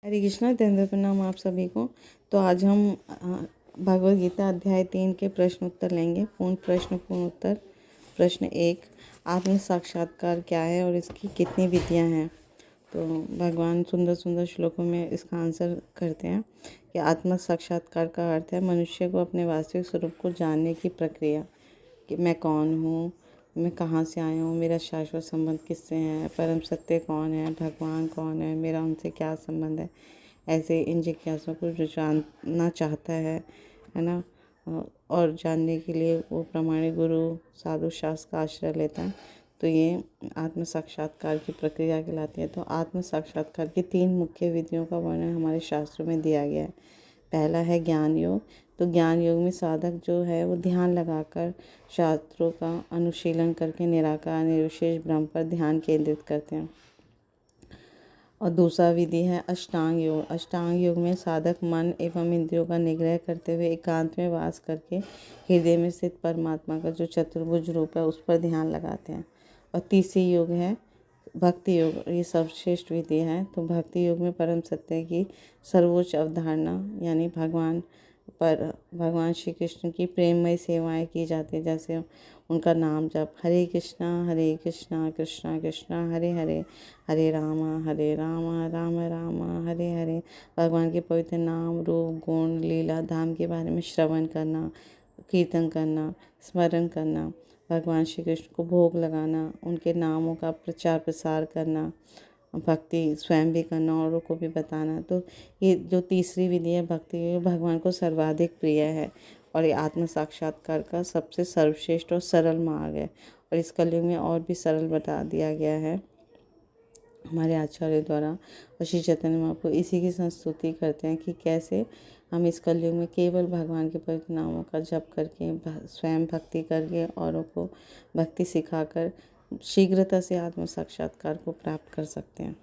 हरे कृष्णा, तेंदुए प्रणाम आप सभी को। तो आज हम भगवद गीता अध्याय 3 के प्रश्न उत्तर लेंगे। पूर्ण प्रश्न पूर्ण उत्तर। प्रश्न 1, आत्म साक्षात्कार क्या है और इसकी कितनी विधियां हैं। तो भगवान सुंदर सुंदर श्लोकों में इसका आंसर करते हैं कि आत्म साक्षात्कार का अर्थ है मनुष्य को अपने वास्तविक स्वरूप को जानने की प्रक्रिया, कि मैं कौन हूँ, मैं कहाँ से आया हूँ, मेरा शाश्वत संबंध किससे है, परम सत्य कौन है, भगवान कौन है, मेरा उनसे क्या संबंध है। ऐसे इन जिज्ञासों को जो जानना चाहता है ना, और जानने के लिए वो प्रामाणिक गुरु साधु शास्त्र का आश्रय लेता है। तो ये आत्म साक्षात्कार की प्रक्रिया कहलाती है। तो आत्म साक्षात्कार की 3 मुख्य विधियों का वर्णन हमारे शास्त्रों में दिया गया है। पहला है ज्ञान योग। तो ज्ञान योग में साधक जो है वो ध्यान लगाकर शास्त्रों का अनुशीलन करके निराकार निर्विशेष ब्रह्म पर ध्यान केंद्रित करते हैं। और दूसरा विधि है अष्टांग योग। अष्टांग योग में साधक मन एवं इंद्रियों का निग्रह करते हुए एकांत में वास करके हृदय में स्थित परमात्मा का जो चतुर्भुज रूप है उस पर ध्यान लगाते हैं। और तीसरी योग है भक्ति योग। ये सर्वश्रेष्ठ विधि है। तो भक्ति योग में परम सत्य की सर्वोच्च अवधारणा यानी भगवान श्री कृष्ण की प्रेममय सेवाएं की जाती है। जैसे उनका नाम जप, हरे कृष्णा कृष्णा कृष्णा हरे हरे, हरे राम राम राम हरे हरे। भगवान के पवित्र नाम रूप गुण लीला धाम के बारे में श्रवण करना, कीर्तन करना, स्मरण करना, भगवान श्री कृष्ण को भोग लगाना, उनके नामों का प्रचार प्रसार करना, भक्ति स्वयं भी करना, औरों को भी बताना। तो ये जो तीसरी विधि है भक्ति, भगवान को सर्वाधिक प्रिय है और ये आत्म साक्षात्कार का सबसे सर्वश्रेष्ठ और सरल मार्ग है। और इस कलयुग में और भी सरल बता दिया गया है हमारे आचार्य द्वारा। और श्री चैतन्य महाप्रभु इसी की संस्तुति करते हैं कि कैसे हम इस कलयुग में केवल भगवान के पवित्र नामों का जप करके स्वयं भक्ति करके औरों को भक्ति सिखाकर शीघ्रता से आत्म साक्षात्कार को प्राप्त कर सकते हैं।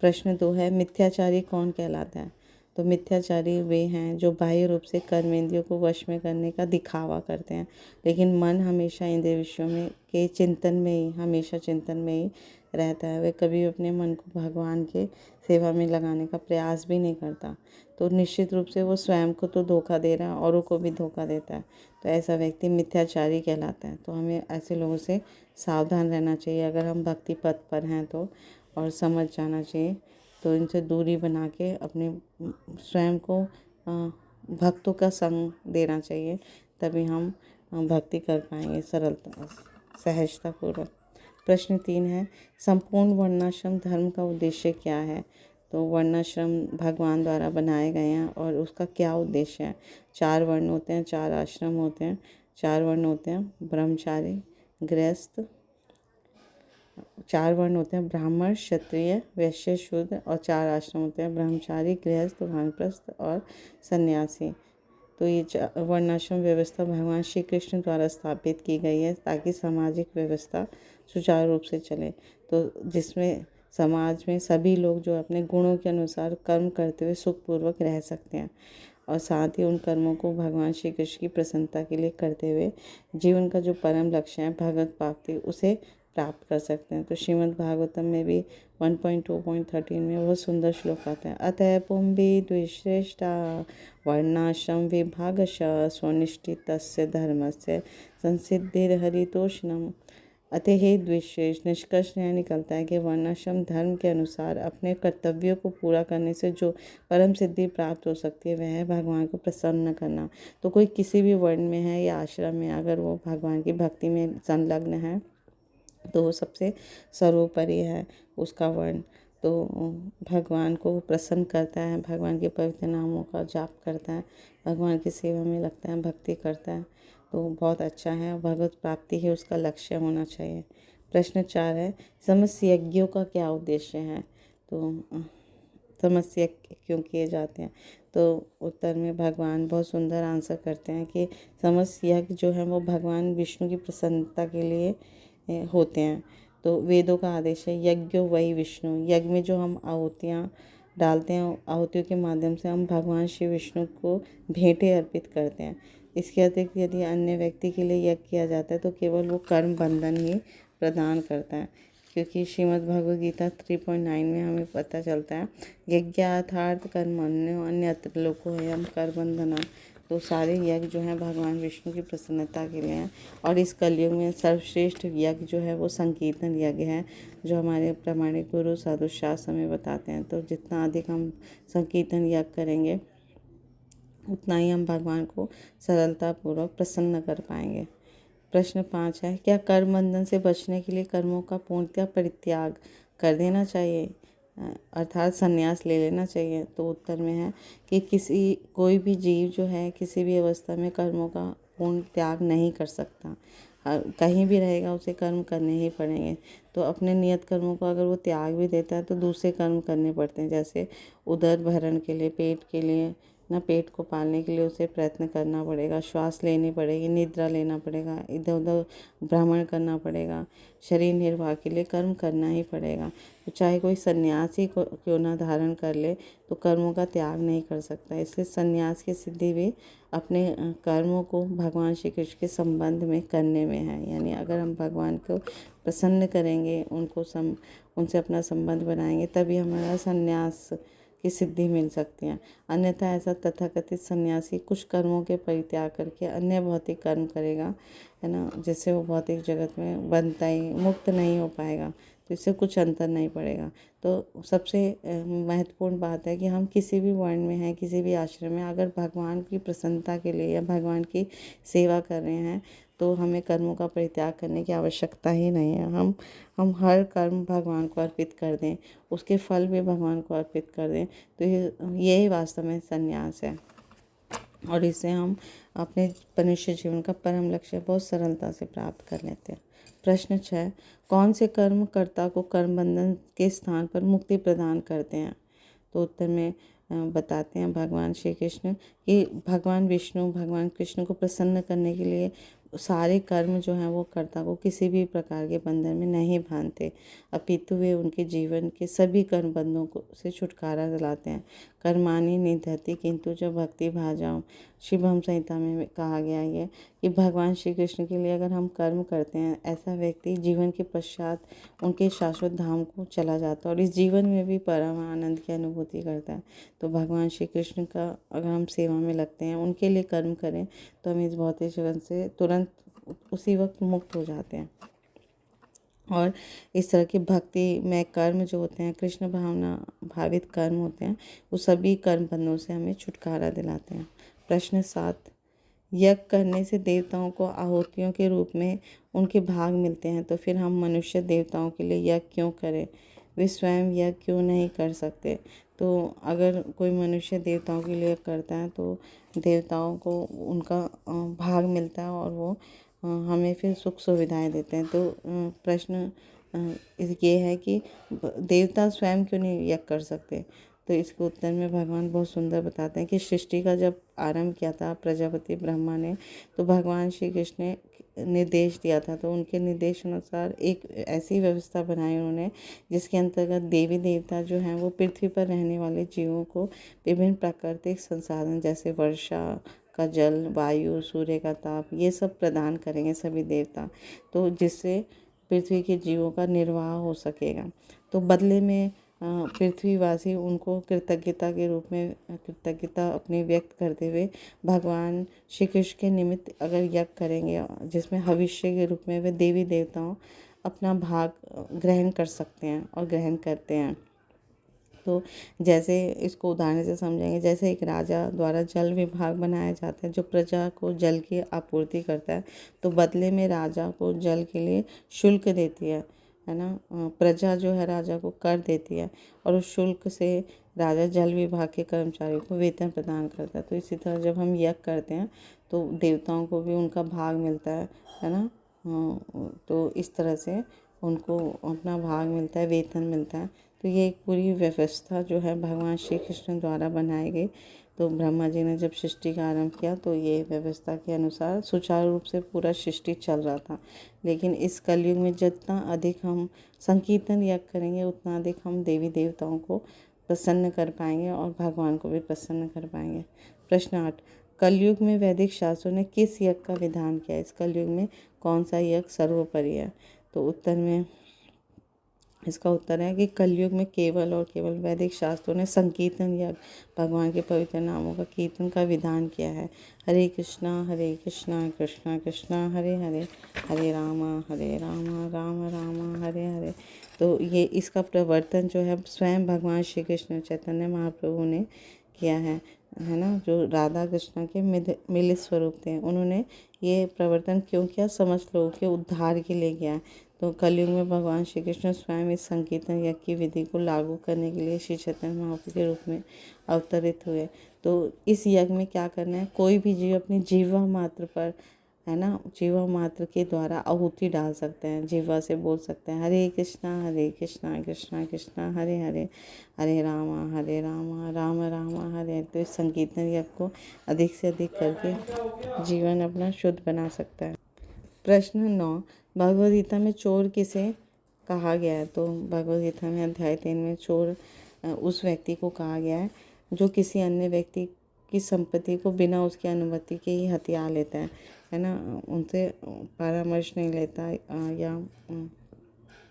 प्रश्न 2 है मिथ्याचारी कौन कहलाता है। तो मिथ्याचारी वे हैं जो बाह्य रूप से कर्मेंद्रियों को वश में करने का दिखावा करते हैं, लेकिन मन हमेशा इंद्रिय विषयों में के चिंतन में ही रहता है। वे कभी अपने मन को भगवान के सेवा में लगाने का प्रयास भी नहीं करता। तो निश्चित रूप से वो स्वयं को तो धोखा दे रहा है, औरों को भी धोखा देता है। तो ऐसा व्यक्ति मिथ्याचारी कहलाता है। तो हमें ऐसे लोगों से सावधान रहना चाहिए अगर हम भक्ति पथ पर हैं तो, और समझ जाना चाहिए। तो इनसे दूरी बना के अपने स्वयं को भक्तों का संग देना चाहिए, तभी हम भक्ति कर पाएंगे सरलता सहजतापूर्वक। प्रश्न 3 है संपूर्ण वर्णाश्रम धर्म का उद्देश्य क्या है। तो वर्णाश्रम भगवान द्वारा बनाए गए हैं और उसका क्या उद्देश्य है। 4 वर्ण होते हैं, 4 आश्रम होते हैं। 4 वर्ण होते हैं ब्रह्मचारी, गृहस्थ, 4 वर्ण होते हैं ब्राह्मण, क्षत्रिय, वैश्य, शूद्र, और 4 आश्रम होते हैं ब्रह्मचारी, गृहस्थ, वानप्रस्थ और सन्यासी। तो ये वर्णाश्रम व्यवस्था भगवान श्री कृष्ण द्वारा स्थापित की गई है ताकि सामाजिक व्यवस्था सुचारू रूप से चले। तो जिसमें समाज में सभी लोग जो अपने गुणों के अनुसार कर्म करते हुए सुखपूर्वक रह सकते हैं, और साथ ही उन कर्मों को भगवान श्री कृष्ण की प्रसन्नता के लिए करते हुए जीवन का जो परम लक्ष्य है भगवत प्राप्ति उसे प्राप्त कर सकते हैं। तो श्रीमद् भागवतम में भी 1.2.13 में बहुत सुंदर श्लोक आता है, अतः पुंभी द्विश्रेष्ठा वर्णाश्रम विभागश स्वनिष्ठितस्य धर्मस्य संसिद्धिर्हरितोषणम। अतः हे द्विश्रेष्ठ, निष्कर्ष यह निकलता है कि वर्णाश्रम धर्म के अनुसार अपने कर्तव्यों को पूरा करने से जो परम सिद्धि प्राप्त हो सकती है वह है भगवान को प्रसन्न करना। तो कोई किसी भी वर्ण में है या आश्रम में अगर वो भगवान की भक्ति में संलग्न है तो वो सबसे सर्वोपरि है उसका वर्ण। तो भगवान को प्रसन्न करता है, भगवान के पवित्र नामों का जाप करता है, भगवान की सेवा में लगता है, भक्ति करता है, तो बहुत अच्छा है। भगवत प्राप्ति ही उसका लक्ष्य होना चाहिए। प्रश्न 4 है समस्त यज्ञों का क्या उद्देश्य है। तो समस्त यज्ञ क्यों किए जाते हैं। तो उत्तर में भगवान बहुत सुंदर आंसर करते हैं कि समस्त यज्ञ जो है वो भगवान विष्णु की प्रसन्नता के लिए होते हैं। तो वेदों का आदेश है यज्ञो वही विष्णु। यज्ञ में जो हम आहुतियाँ डालते हैं, आहुतियों के माध्यम से हम भगवान श्री विष्णु को भेंटें अर्पित करते हैं। इसके अतिरिक्त यदि अन्य व्यक्ति के लिए यज्ञ किया जाता है तो केवल वो कर्म बंधन ही प्रदान करता है। क्योंकि श्रीमद् भगवद गीता 3.9 में हमें पता चलता है यज्ञार्थार्थ कर्मण्यो अन्यत्र लोको अयम कर बंधना। तो सारे यज्ञ जो हैं भगवान विष्णु की प्रसन्नता के लिए हैं। और इस कलयुग में सर्वश्रेष्ठ यज्ञ जो है वो संकीर्तन यज्ञ है, जो हमारे प्रामाणिक गुरु साधु शास्त्र हमें बताते हैं। तो जितना अधिक हम संकीर्तन यज्ञ करेंगे उतना ही हम भगवान को सरलतापूर्वक प्रसन्न कर पाएंगे। प्रश्न 5 है, क्या कर्म बंधन से बचने के लिए कर्मों का पूर्णतः परित्याग कर देना चाहिए, अर्थात संन्यास ले लेना चाहिए? तो उत्तर में है कि कोई भी जीव जो है किसी भी अवस्था में कर्मों का पूर्ण त्याग नहीं कर सकता। कहीं भी रहेगा उसे कर्म करने ही पड़ेंगे। तो अपने नियत कर्मों को अगर वो त्याग भी देता है तो दूसरे कर्म करने पड़ते हैं, जैसे उदर भरण के लिए, पेट के लिए ना, पेट को पालने के लिए उसे प्रयत्न करना पड़ेगा, श्वास लेनी पड़ेगी, निद्रा लेना पड़ेगा, इधर उधर भ्रमण करना पड़ेगा, शरीर निर्वाह के लिए कर्म करना ही पड़ेगा। तो चाहे कोई सन्यासी क्यों ना धारण कर ले तो कर्मों का त्याग नहीं कर सकता। इसलिए सन्यास की सिद्धि भी अपने कर्मों को भगवान श्री कृष्ण के संबंध में करने में है। यानी अगर हम भगवान को प्रसन्न करेंगे, उनसे अपना संबंध बनाएंगे, तभी हमारा सन्यास की सिद्धि मिल सकती है। अन्यथा ऐसा तथाकथित सन्यासी कुछ कर्मों के परित्याग करके अन्य भौतिक कर्म करेगा, है ना, जिससे वो भौतिक जगत में बनता ही मुक्त नहीं हो पाएगा। तो इससे कुछ अंतर नहीं पड़ेगा। तो सबसे महत्वपूर्ण बात है कि हम किसी भी वर्ण में हैं, किसी भी आश्रम में, अगर भगवान की प्रसन्नता के लिए या भगवान की सेवा कर रहे हैं तो हमें कर्मों का परित्याग करने की आवश्यकता ही नहीं है। हम हर कर्म भगवान को अर्पित कर दें, उसके फल भी भगवान को अर्पित कर दें, तो यही वास्तव में संन्यास है। और इससे हम अपने मनुष्य जीवन का परम लक्ष्य बहुत सरलता से प्राप्त कर लेते हैं। प्रश्न 6, कौन से कर्म कर्ता को कर्म बंधन के स्थान पर मुक्ति प्रदान करते हैं? तो उत्तर में बताते हैं भगवान श्री कृष्ण कि भगवान विष्णु भगवान कृष्ण को प्रसन्न करने के लिए सारे कर्म जो हैं वो कर्ता को किसी भी प्रकार के बंधन में नहीं बांधते, अपितु वे उनके जीवन के सभी कर्म बंधनों को से छुटकारा दिलाते हैं। कर्माणि निधत्ते किंतु जब भक्ति भाजाओ, शिवम संहिता में कहा गया है कि भगवान श्री कृष्ण के लिए अगर हम कर्म करते हैं, ऐसा व्यक्ति जीवन के पश्चात उनके शाश्वत धाम को चला जाता है और इस जीवन में भी परम आनंद की अनुभूति करता है। तो भगवान श्री कृष्ण का अगर हम सेवा में लगते हैं, उनके लिए कर्म करें, तो हम इस भौतिक जीवन से तुरंत उसी वक्त मुक्त हो जाते हैं। और इस तरह की भक्ति में कर्म जो होते हैं, कृष्ण भावना भावित कर्म होते हैं, वो सभी कर्म बंधनों से हमें छुटकारा दिलाते हैं। प्रश्न 7, यज्ञ करने से देवताओं को आहुतियों के रूप में उनके भाग मिलते हैं, तो फिर हम मनुष्य देवताओं के लिए यज्ञ क्यों करें? वे स्वयं यज्ञ क्यों नहीं कर सकते? तो अगर कोई मनुष्य देवताओं के लिए करता है तो देवताओं को उनका भाग मिलता है और वो हमें फिर सुख सुविधाएं देते हैं। तो प्रश्न ये है कि देवता स्वयं क्यों नहीं यज्ञ कर सकते? तो इसके उत्तर में भगवान बहुत सुंदर बताते हैं कि सृष्टि का जब आरंभ किया था प्रजापति ब्रह्मा ने, तो भगवान श्री कृष्ण ने निर्देश दिया था। तो उनके निर्देश अनुसार एक ऐसी व्यवस्था बनाई उन्होंने जिसके अंतर्गत देवी देवता जो हैं वो पृथ्वी पर रहने वाले जीवों को विभिन्न प्राकृतिक संसाधन जैसे वर्षा का जल, वायु, सूर्य का ताप, ये सब प्रदान करेंगे सभी देवता, तो जिससे पृथ्वी के जीवों का निर्वाह हो सकेगा। तो बदले में पृथ्वीवासी उनको कृतज्ञता के रूप में कृतज्ञता अपनी व्यक्त करते हुए भगवान श्री कृष्ण के निमित्त अगर यज्ञ करेंगे, जिसमें भविष्य के रूप में वे देवी देवताओं अपना भाग ग्रहण कर सकते हैं और ग्रहण करते हैं। तो जैसे इसको उदाहरण से समझेंगे, जैसे एक राजा द्वारा जल विभाग बनाया जाता है जो प्रजा को जल की आपूर्ति करता है, तो बदले में राजा को जल के लिए शुल्क देती है ना, प्रजा जो है राजा को कर देती है और उस शुल्क से राजा जल विभाग के कर्मचारियों को वेतन प्रदान करता है। तो इसी तरह जब हम यज्ञ करते हैं तो देवताओं को भी उनका भाग मिलता है ना, तो इस तरह से उनको अपना भाग मिलता है, वेतन मिलता है। तो ये एक पूरी व्यवस्था जो है भगवान श्री कृष्ण द्वारा बनाई गई। तो ब्रह्मा जी ने जब सृष्टि का आरंभ किया तो ये व्यवस्था के अनुसार सुचारू रूप से पूरा सृष्टि चल रहा था। लेकिन इस कलयुग में जितना अधिक हम संकीर्तन यज्ञ करेंगे उतना अधिक हम देवी देवताओं को प्रसन्न कर पाएंगे और भगवान को भी प्रसन्न कर पाएंगे। प्रश्न 8, कलयुग में वैदिक शास्त्रों ने किस यज्ञ का विधान किया? इस कलयुग में कौन सा यज्ञ सर्वोपरि है? तो उत्तर में इसका उत्तर है कि कलयुग में केवल और केवल वैदिक शास्त्रों ने संकीर्तन या भगवान के पवित्र नामों का कीर्तन का विधान किया है। हरे कृष्णा कृष्णा कृष्णा हरे हरे, हरे रामा राम राम हरे हरे। तो ये इसका प्रवर्तन जो है स्वयं भगवान श्री कृष्ण चैतन्य महाप्रभु ने किया है ना, जो राधा कृष्ण के मिलित स्वरूप थे। उन्होंने ये प्रवर्तन क्यों किया? समस्त लोगों के उद्धार के लिए किया। तो कलयुग में भगवान श्री कृष्ण स्वयं इस संकीर्तन यज्ञ की विधि को लागू करने के लिए श्री चैतन्य महाप्रभु के रूप में अवतरित हुए। तो इस यज्ञ में क्या करना है? कोई भी जीव अपनी जीवा मात्र पर, है ना, जीवा मात्र के द्वारा आहुति डाल सकते हैं। जीवा से बोल सकते हैं हरे कृष्णा कृष्णा कृष्णा हरे हरे, हरे रामा राम राम हरे हरे। तो इस संकीर्तन यज्ञ को अधिक से अधिक करके जीवन अपना शुद्ध बना सकता है। प्रश्न 9, भगवद गीता में चोर किसे कहा गया है? तो भगवद गीता में अध्याय 3 में चोर उस व्यक्ति को कहा गया है जो किसी अन्य व्यक्ति की संपत्ति को बिना उसकी अनुमति के ही हथिया लेता है ना, उनसे परामर्श नहीं लेता या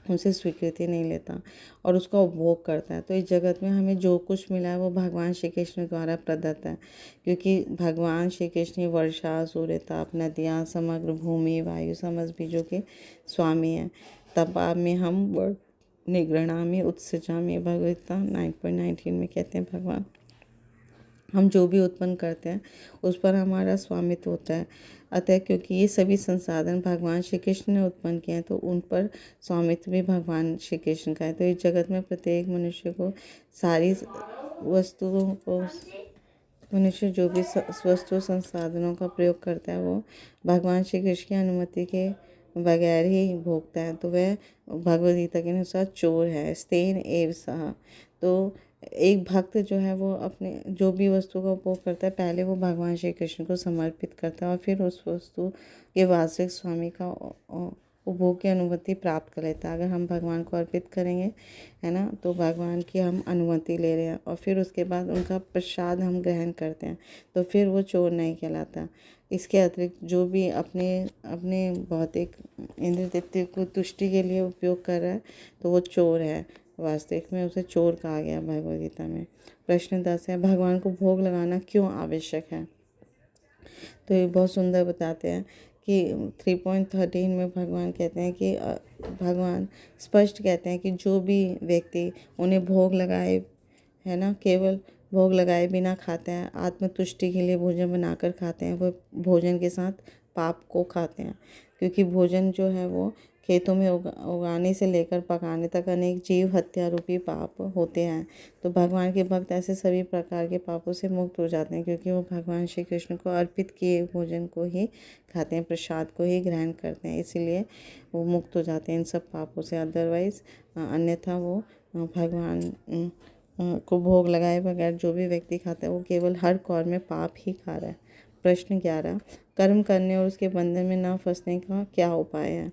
उनसे स्वीकृति नहीं लेता और उसका उपभोग करता है। तो इस जगत में हमें जो कुछ मिला है वो भगवान श्री कृष्ण द्वारा प्रदत्त है, क्योंकि भगवान श्री कृष्ण वर्षा, सूर्य ताप, नदियाँ, समग्र भूमि, वायु, समस्त बीजों के स्वामी हैं। तपा में हम निगृणामि उत्सृजामि, भगवद्गीता 9.19 में कहते हैं भगवान, हम जो भी उत्पन्न करते हैं उस पर हमारा स्वामित्व होता है। अतः क्योंकि ये सभी संसाधन भगवान श्री कृष्ण ने उत्पन्न किए हैं तो उन पर स्वामित्व भी भगवान श्री कृष्ण का है। तो इस जगत में प्रत्येक मनुष्य को सारी वस्तुओं को, मनुष्य जो भी वस्तु संसाधनों का प्रयोग करता है वो भगवान श्री कृष्ण की अनुमति के बगैर ही भोगता है। तो वह भगवद गीता के अनुसार चोर है। स्तेन एव सह। तो एक भक्त जो है वो अपने जो भी वस्तु का उपभोग करता है पहले वो भगवान श्री कृष्ण को समर्पित करता है और फिर उस वस्तु के वास्तविक स्वामी का उपभोग की अनुमति प्राप्त कर लेता है। अगर हम भगवान को अर्पित करेंगे, है ना, तो भगवान की हम अनुमति ले रहे हैं और फिर उसके बाद उनका प्रसाद हम ग्रहण करते हैं, तो फिर वो चोर नहीं कहलाता। इसके अतिरिक्त जो भी अपने अपने भौतिक इंद्रिय तृप्ति को तुष्टि के लिए उपयोग कर रहा है तो वो चोर है। वास्तविक में उसे चोर कहा गया भगवद गीता में। प्रश्न 10 है, भगवान को भोग लगाना क्यों आवश्यक है? तो ये बहुत सुंदर बताते हैं कि 3.13 में भगवान कहते हैं कि भगवान स्पष्ट कहते हैं कि जो भी व्यक्ति उन्हें भोग लगाए, है ना, केवल भोग लगाए बिना खाते हैं, आत्मतुष्टि के लिए भोजन बनाकर खाते हैं, वो भोजन के साथ पाप को खाते हैं। क्योंकि भोजन जो है वो खेतों में उगाने से लेकर पकाने तक अनेक जीव हत्या रूपी पाप होते हैं। तो भगवान के भक्त ऐसे सभी प्रकार के पापों से मुक्त हो जाते हैं, क्योंकि वो भगवान श्री कृष्ण को अर्पित किए भोजन को ही खाते हैं, प्रसाद को ही ग्रहण करते हैं, इसीलिए वो मुक्त हो जाते हैं इन सब पापों से। अदरवाइज अन्यथा वो भगवान को भोग लगाए बगैर जो भी व्यक्ति खाता है वो केवल हर कौर में पाप ही खा रहा है। प्रश्न 11, कर्म करने और उसके बंधन में न फंसने का क्या उपाय है?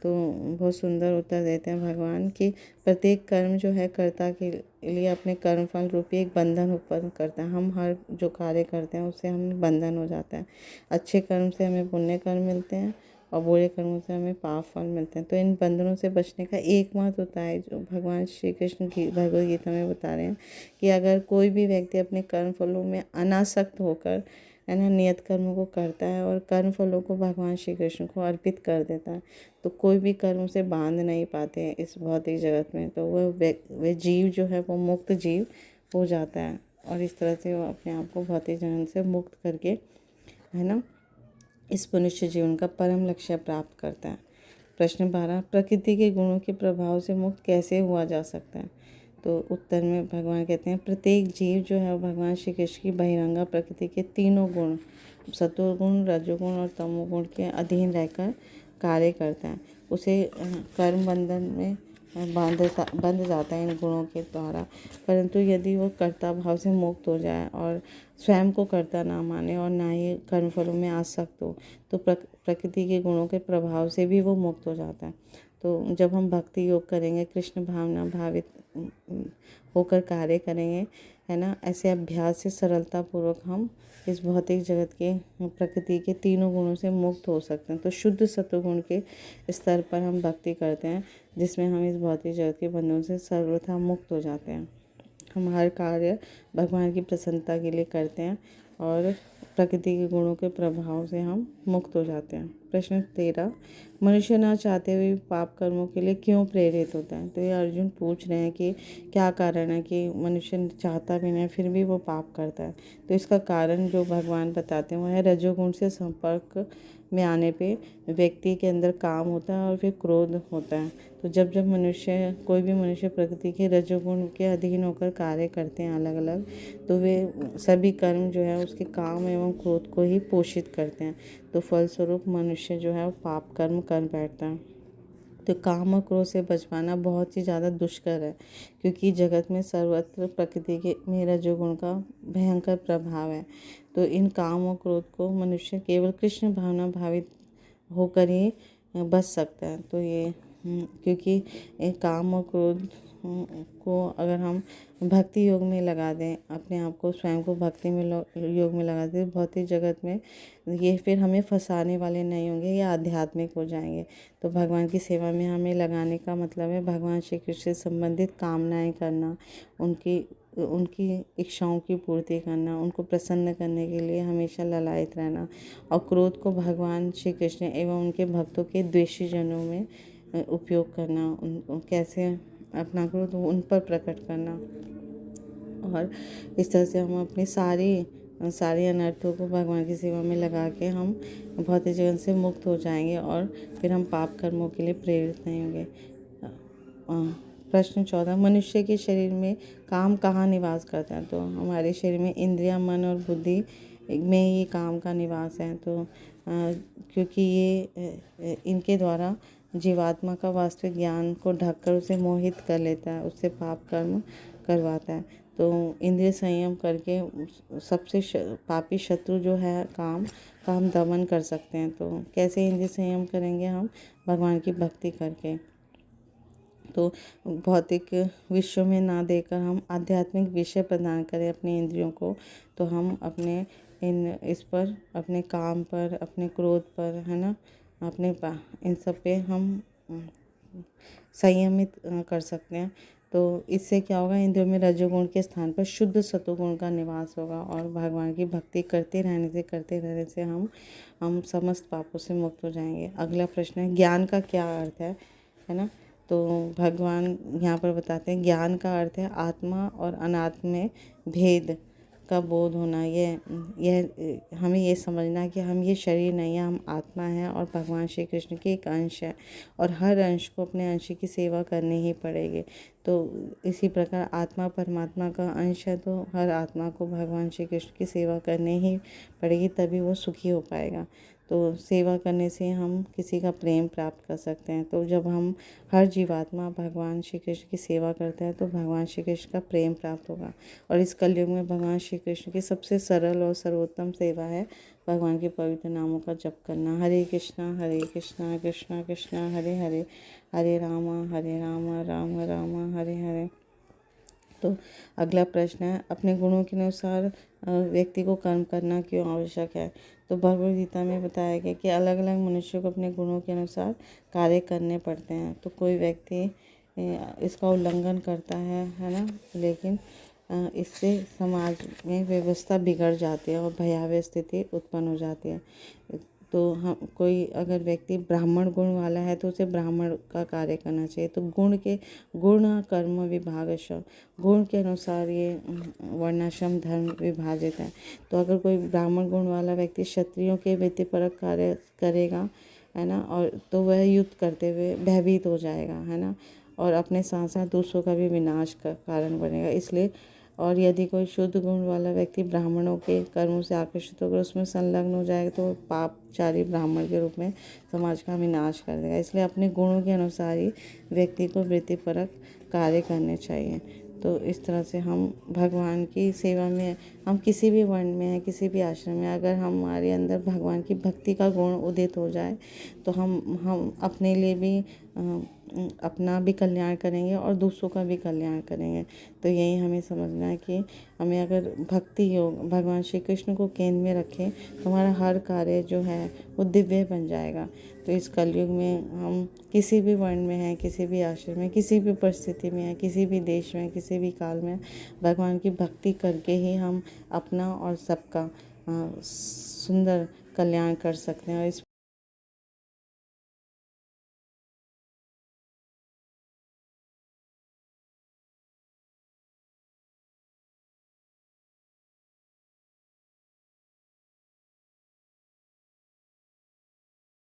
तो बहुत सुंदर उत्तर देते हैं भगवान कि प्रत्येक कर्म जो है कर्ता के लिए अपने कर्मफल रूपी एक बंधन उत्पन्न करता है। हम हर जो कार्य करते हैं उससे हमें बंधन हो जाता है। अच्छे कर्म से हमें पुण्य कर्म मिलते हैं और बुरे कर्मों से हमें पाप फल मिलते हैं। तो इन बंधनों से बचने का एकमात्र उपाय जो भगवान श्री कृष्ण की भगवद गीता में बता रहे हैं कि अगर कोई भी व्यक्ति अपने कर्म फलों में अनासक्त होकर, है ना, नियत कर्मों को करता है और कर्म फलों को भगवान श्री कृष्ण को अर्पित कर देता है, तो कोई भी कर्म से बांध नहीं पाते हैं इस भौतिक जगत में। तो वह जीव जो है वो मुक्त जीव हो जाता है और इस तरह से वो अपने आप को भौतिक जगत से मुक्त करके, है ना, इस मनुष्य जीवन का परम लक्ष्य प्राप्त करता है। प्रश्न 12, प्रकृति के गुणों के प्रभाव से मुक्त कैसे हुआ जा सकता है? तो उत्तर में भगवान कहते हैं प्रत्येक जीव जो है वो भगवान श्री कृष्ण की बहिरंगा प्रकृति के तीनों गुण, सत्वगुण, रजोगुण और तमोगुण के अधीन रहकर कार्य करता है। उसे कर्म बंधन में बंध जाता है इन गुणों के द्वारा। परंतु यदि वो कर्ता भाव से मुक्त हो जाए और स्वयं को कर्ता ना माने और ना ही कर्मफलों में आसक्त हो तो प्रकृति के गुणों के प्रभाव से भी वो मुक्त हो जाता है। तो जब हम भक्ति योग करेंगे, कृष्ण भावना भावित होकर कार्य करेंगे, है ना, ऐसे अभ्यास से सरलता पूर्वक हम इस भौतिक जगत के प्रकृति के तीनों गुणों से मुक्त हो सकते हैं। तो शुद्ध सत्वगुण के स्तर पर हम भक्ति करते हैं, जिसमें हम इस भौतिक जगत के बंधनों से सर्वथा मुक्त हो जाते हैं। हम हर कार्य भगवान की प्रसन्नता के लिए करते हैं और प्रकृति के गुणों के प्रभाव से हम मुक्त हो जाते हैं। प्रश्न 13, मनुष्य न चाहते हुए पाप कर्मों के लिए क्यों प्रेरित होता है? तो ये अर्जुन पूछ रहे हैं कि क्या कारण है कि मनुष्य चाहता भी नहीं फिर भी वो पाप करता है। तो इसका कारण जो भगवान बताते हैं वो है रजोगुण से संपर्क में आने पे व्यक्ति के अंदर काम होता है और फिर क्रोध होता है। तो जब जब कोई भी मनुष्य प्रकृति के रजोगुण के अधीन होकर कार्य करते हैं अलग अलग, तो वे सभी कर्म जो है उसके काम एवं क्रोध को ही पोषित करते हैं। तो फलस्वरूप मनुष्य जो है वो पाप कर्म कर बैठता है। तो काम और क्रोध से बच पाना बहुत ही ज़्यादा दुष्कर है, क्योंकि जगत में सर्वत्र प्रकृति के में रजोगुण का भयंकर प्रभाव है। तो इन काम और क्रोध को मनुष्य केवल कृष्ण भावना भावित होकर ही बच सकता है। तो ये क्योंकि ये काम और क्रोध को अगर हम भक्ति योग में लगा दें, अपने आप को स्वयं को भक्ति में योग में लगा दें, भौतिक जगत में ये फिर हमें फंसाने वाले नहीं होंगे, ये आध्यात्मिक हो जाएंगे। तो भगवान की सेवा में हमें लगाने का मतलब है भगवान श्री कृष्ण से संबंधित कामनाएं करना, उनकी इच्छाओं की पूर्ति करना, उनको प्रसन्न करने के लिए हमेशा ललायत रहना, और क्रोध को भगवान श्री कृष्ण एवं उनके भक्तों के द्वेषी जनों में उपयोग करना, कैसे अपना क्रोध उन पर प्रकट करना। और इस तरह से हम अपनी सारी अनर्थों को भगवान की सेवा में लगा के हम भौतिक जीवन से मुक्त हो जाएंगे और फिर हम पाप कर्मों के लिए प्रेरित नहीं होंगे। प्रश्न 14, मनुष्य के शरीर में काम कहाँ निवास करता है? तो हमारे शरीर में इंद्रियां, मन और बुद्धि में ये काम का निवास है। तो क्योंकि ये इनके द्वारा जीवात्मा का वास्तविक ज्ञान को ढककर उसे मोहित कर लेता है, उससे पाप कर्म करवाता है। तो इंद्रिय संयम करके सबसे पापी शत्रु जो है काम का हम दमन कर सकते हैं। तो कैसे इंद्रिय संयम करेंगे? हम भगवान की भक्ति करके। तो भौतिक विषयों में ना देकर हम आध्यात्मिक विषय प्रदान करें अपने इंद्रियों को, तो हम अपने इस पर, अपने काम पर, अपने क्रोध पर, है ना, इन सब पे हम संयमित कर सकते हैं। तो इससे क्या होगा? इंद्रियों में रजोगुण के स्थान पर शुद्ध सतोगुण का निवास होगा और भगवान की भक्ति करते रहने से हम समस्त पापों से मुक्त हो जाएंगे। अगला प्रश्न है, ज्ञान का क्या अर्थ है ना? तो भगवान यहाँ पर बताते हैं ज्ञान का अर्थ है आत्मा और अनात्म में भेद का बोध होना। यह हमें ये समझना कि हम ये शरीर नहीं है, हम आत्मा हैं और भगवान श्री कृष्ण के एक अंश है और हर अंश को अपने अंश की सेवा करनी ही पड़ेगी। तो इसी प्रकार आत्मा परमात्मा का अंश है, तो हर आत्मा को भगवान श्री कृष्ण की सेवा करनी ही पड़ेगी, तभी वो सुखी हो पाएगा। तो सेवा करने से हम किसी का प्रेम प्राप्त कर सकते हैं। तो जब हम हर जीवात्मा भगवान श्री कृष्ण की सेवा करते हैं तो भगवान श्री कृष्ण का प्रेम प्राप्त होगा। और इस कलयुग में भगवान श्री कृष्ण की सबसे सरल और सर्वोत्तम सेवा है भगवान के पवित्र नामों का जप करना। हरे कृष्णा कृष्णा कृष्णा हरे हरे, हरे रामा राम राम हरे हरे। तो अगला प्रश्न है, अपने गुणों के अनुसार व्यक्ति को कर्म करना क्यों आवश्यक है? तो भगवद गीता में बताया गया कि अलग अलग मनुष्यों को अपने गुणों के अनुसार कार्य करने पड़ते हैं। तो कोई व्यक्ति इसका उल्लंघन करता है ना, लेकिन इससे समाज में व्यवस्था बिगड़ जाती है और भयावह स्थिति उत्पन्न हो जाती है। तो हम कोई अगर व्यक्ति ब्राह्मण गुण वाला है तो उसे ब्राह्मण का कार्य करना चाहिए। तो गुण कर्म विभागश, गुण के अनुसार ये वर्णाश्रम धर्म विभाजित है। तो अगर कोई ब्राह्मण गुण वाला व्यक्ति क्षत्रियों के व्यक्तिपरक कार्य करेगा, है ना, और तो वह युद्ध करते हुए भयभीत हो जाएगा, है ना, और अपने साथ साथ दूसरों का भी विनाश का कारण बनेगा। इसलिए और यदि कोई शुद्ध गुण वाला व्यक्ति ब्राह्मणों के कर्मों से आकर्षित होकर उसमें संलग्न हो जाएगा तो पापचारी ब्राह्मण के रूप में समाज का विनाश कर देगा। इसलिए अपने गुणों के अनुसार ही व्यक्ति को वृत्तिपरक कार्य करने चाहिए। तो इस तरह से हम भगवान की सेवा में, हम किसी भी वर्ण में हैं, किसी भी आश्रम में, अगर हमारे अंदर भगवान की भक्ति का गुण उदित हो जाए तो हम अपने लिए भी अपना भी कल्याण करेंगे और दूसरों का भी कल्याण करेंगे। तो यही हमें समझना है कि हमें अगर भक्ति योग भगवान श्री कृष्ण को केंद्र में रखें तो हमारा हर कार्य जो है वो दिव्य बन जाएगा। तो इस कलयुग में हम किसी भी वर्ण में हैं, किसी भी आश्रम में, किसी भी परिस्थिति में हैं, किसी भी देश में, किसी भी काल में, भगवान की भक्ति करके ही हम अपना और सबका सुंदर कल्याण कर सकते हैं। और इस